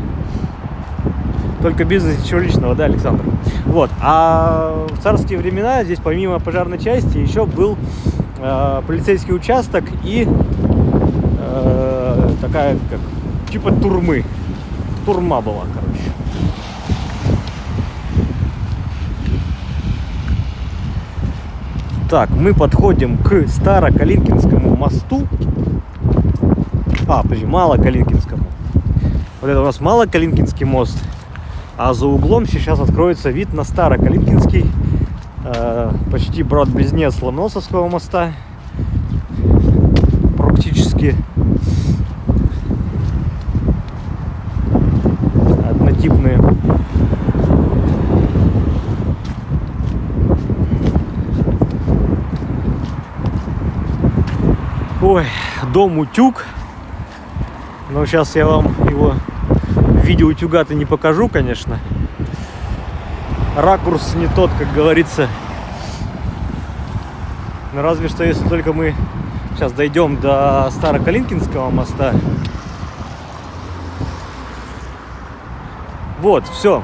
Только бизнес, ничего личного, да, Александр? Вот. А в царские времена здесь помимо пожарной части еще был полицейский участок и такая, как, типа турмы. Турма была, короче. Так, мы подходим к Старокалинкинскому мосту. Подожди, Малокалинкинскому. Вот это у нас Малокалинкинский мост. А за углом сейчас откроется вид на Старокалинкинский. Почти брат-близнец Ломоносовского моста. Практически однотипные. Ой, дом утюг. Но сейчас я вам его в виде утюга-то не покажу, конечно. Ракурс не тот, как говорится. Но разве что если только мы сейчас дойдем до Старокалинкинского моста. Вот, все.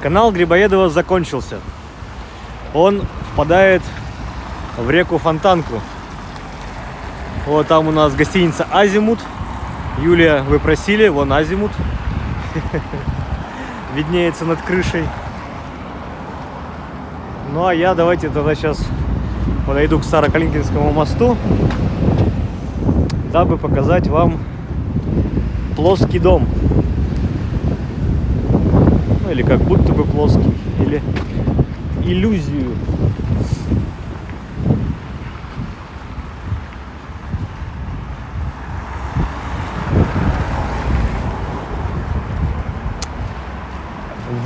Канал Грибоедова закончился. Он впадает в реку Фонтанку. Вот там у нас гостиница «Азимут». Юлия, вы просили, вон «Азимут». Виднеется над крышей. Ну а я давайте тогда сейчас подойду к Старокалинкинскому мосту, дабы показать вам плоский дом. Ну или как будто бы плоский, или иллюзию.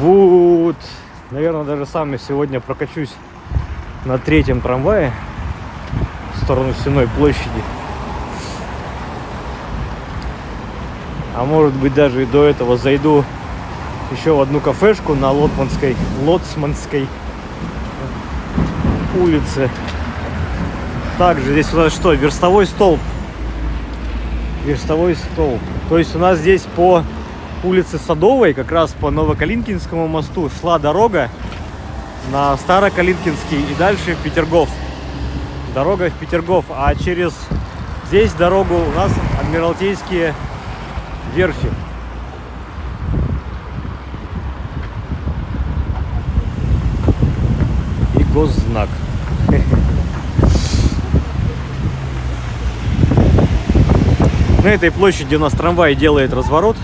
Вот, наверное, даже сам я сегодня прокачусь на 3-м трамвае в сторону Сенной площади. А может быть даже и до этого зайду еще в одну кафешку на Лоцманской улице. Также здесь у нас что? Верстовой столб. Верстовой столб. То есть у нас здесь по улице Садовой, как раз по Новокалинкинскому мосту, шла дорога на Старокалинкинский и дальше в Петергоф. Дорога в Петергоф. А через здесь дорогу у нас Адмиралтейские верфи. И госзнак. На этой площади у нас трамвай делает разворот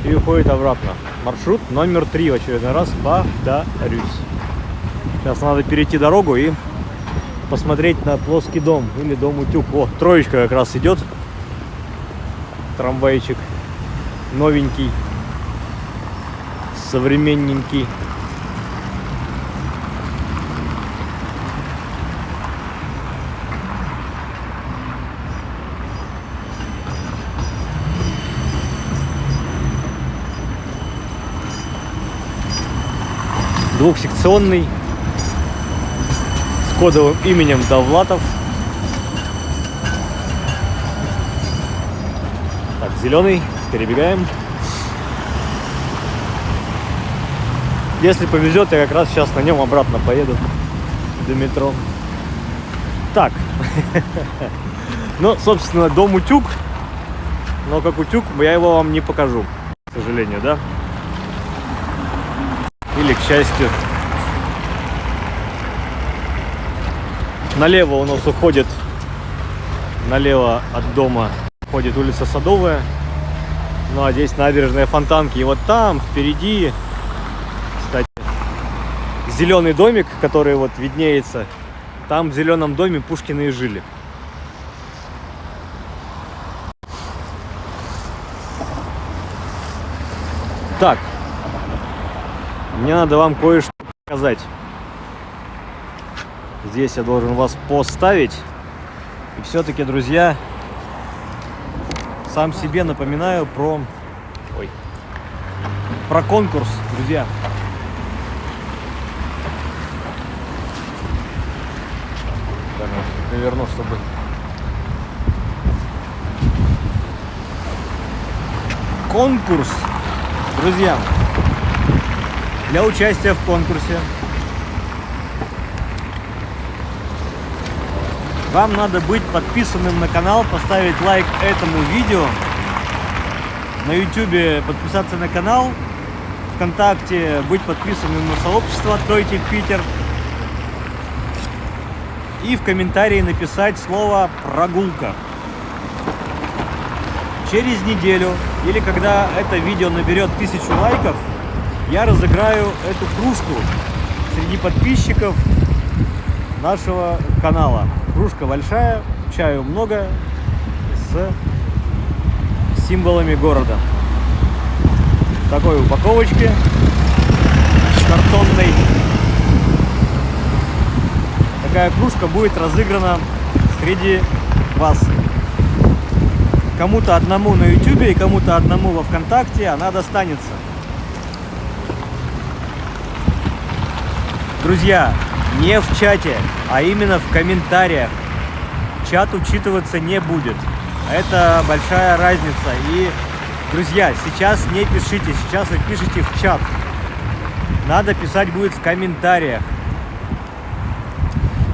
и уходит обратно. Маршрут номер 3 в очередной раз повторюсь. Сейчас надо перейти дорогу и посмотреть на плоский дом или дом-утюг. О, троечка как раз идет. Трамвайчик новенький, современненький. Двухсекционный, с кодовым именем Довлатов. Так, зеленый, перебегаем. Если повезет, я как раз сейчас на нем обратно поеду до метро. Так, ну, собственно, дом утюг, но как утюг я его вам не покажу, к сожалению, да? Или к счастью. Налево у нас уходит, налево от дома уходит улица Садовая. Ну а здесь набережная Фонтанки. И вот там впереди, кстати, зеленый домик, который вот виднеется. Там в зеленом доме Пушкины и жили. Так. Мне надо вам кое-что показать. Здесь я должен вас поставить. И все-таки, друзья, сам себе напоминаю про конкурс, друзья. Наверное, чтобы... Конкурс, друзья. для участия в конкурсе. Вам надо быть подписанным на канал, поставить лайк этому видео. На YouTube подписаться на канал. ВКонтакте быть подписанным на сообщество «Откройте Питер». И в комментарии написать слово «прогулка». Через неделю, или когда это видео наберет 1000 лайков, я разыграю эту кружку среди подписчиков нашего канала. Кружка большая, чаю много, с символами города. В такой упаковочке картонной. Такая кружка будет разыграна среди вас. Кому-то одному на YouTube и кому-то одному во ВКонтакте она достанется. Друзья, не в чате, а именно в комментариях. Чат учитываться не будет. Это большая разница. И, друзья, сейчас не пишите, сейчас вы пишите в чат. Надо писать будет в комментариях.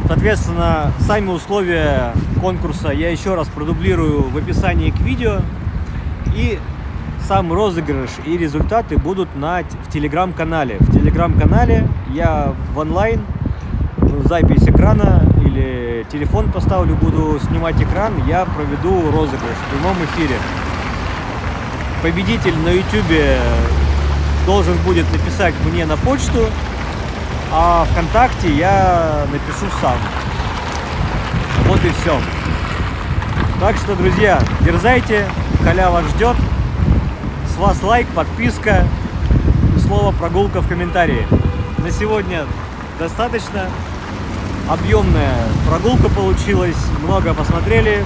Соответственно, сами условия конкурса я еще раз продублирую в описании к видео. И сам розыгрыш и результаты будут в телеграм-канале. В телеграм-канале я в онлайн запись экрана или телефон поставлю, буду снимать экран, я проведу розыгрыш в прямом эфире. Победитель на YouTube должен будет написать мне на почту, а ВКонтакте я напишу сам. Вот и все. Так что, друзья, дерзайте, халява ждет. С вас лайк, подписка и слово «прогулка» в комментарии. На сегодня достаточно. Объемная прогулка получилась. Много посмотрели.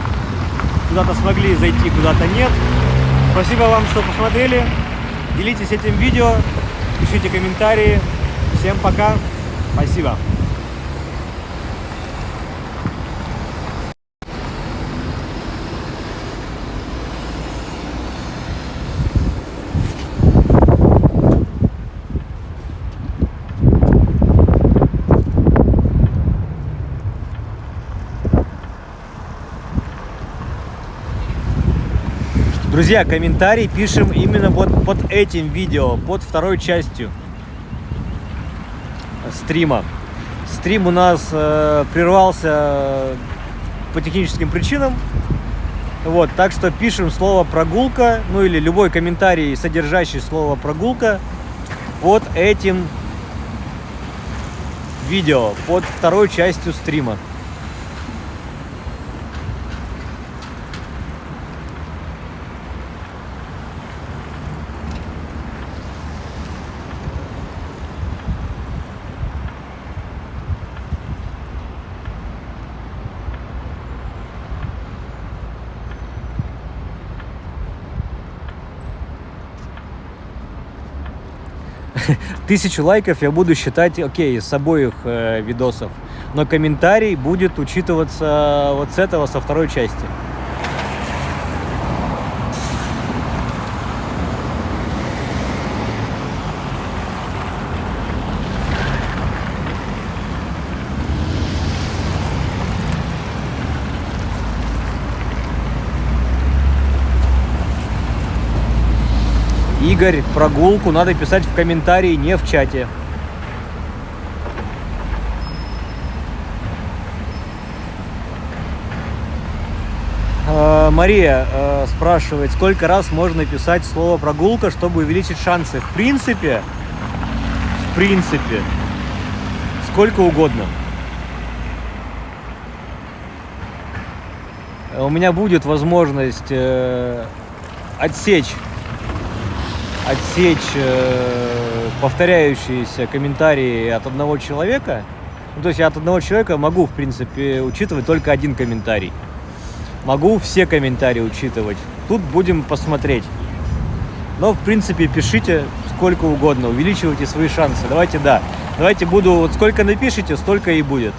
Куда-то смогли зайти, куда-то нет. Спасибо вам, что посмотрели. Делитесь этим видео. Пишите комментарии. Всем пока. Спасибо. Друзья, комментарий пишем именно вот под этим видео, под второй частью стрима. Стрим у нас прервался по техническим причинам. Вот, так что пишем слово «прогулка», ну или любой комментарий, содержащий слово «прогулка» под этим видео, под второй частью стрима. Тысячу лайков я буду считать окей с обоих видосов, но комментарий будет учитываться вот с этого, со второй части. Игорь, прогулку надо писать в комментарии, не в чате. Мария спрашивает, сколько раз можно писать слово «прогулка», чтобы увеличить шансы. В принципе, сколько угодно. У меня будет возможность отсечь повторяющиеся комментарии от одного человека. Ну, то есть я от одного человека могу, в принципе, учитывать только один комментарий. Могу все комментарии учитывать. Тут будем посмотреть. Но, в принципе, пишите сколько угодно, увеличивайте свои шансы. Давайте буду, вот сколько напишите, столько и будет.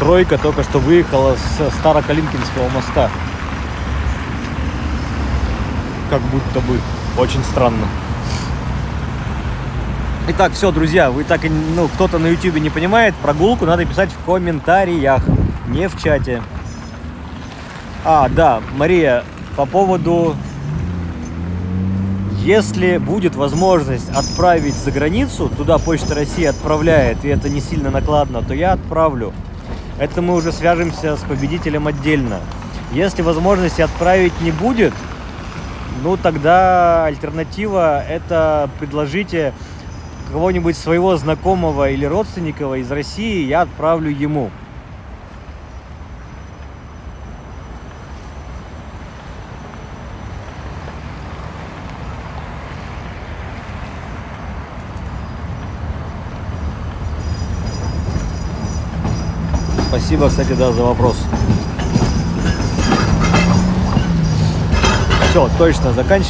тройка только что выехала с Старокалинкинского моста. Как будто бы. Очень странно. Итак, все, друзья, вы так и, кто-то на YouTube не понимает, прогулку надо писать в комментариях, не в чате. Да, Мария, по поводу, если будет возможность отправить за границу, туда Почта России отправляет, и это не сильно накладно, то я отправлю. Это мы уже свяжемся с победителем отдельно. Если возможности отправить не будет, тогда альтернатива – это предложите кого-нибудь своего знакомого или родственника из России, я отправлю ему. Спасибо, кстати, за вопрос. Все, точно, заканчиваем.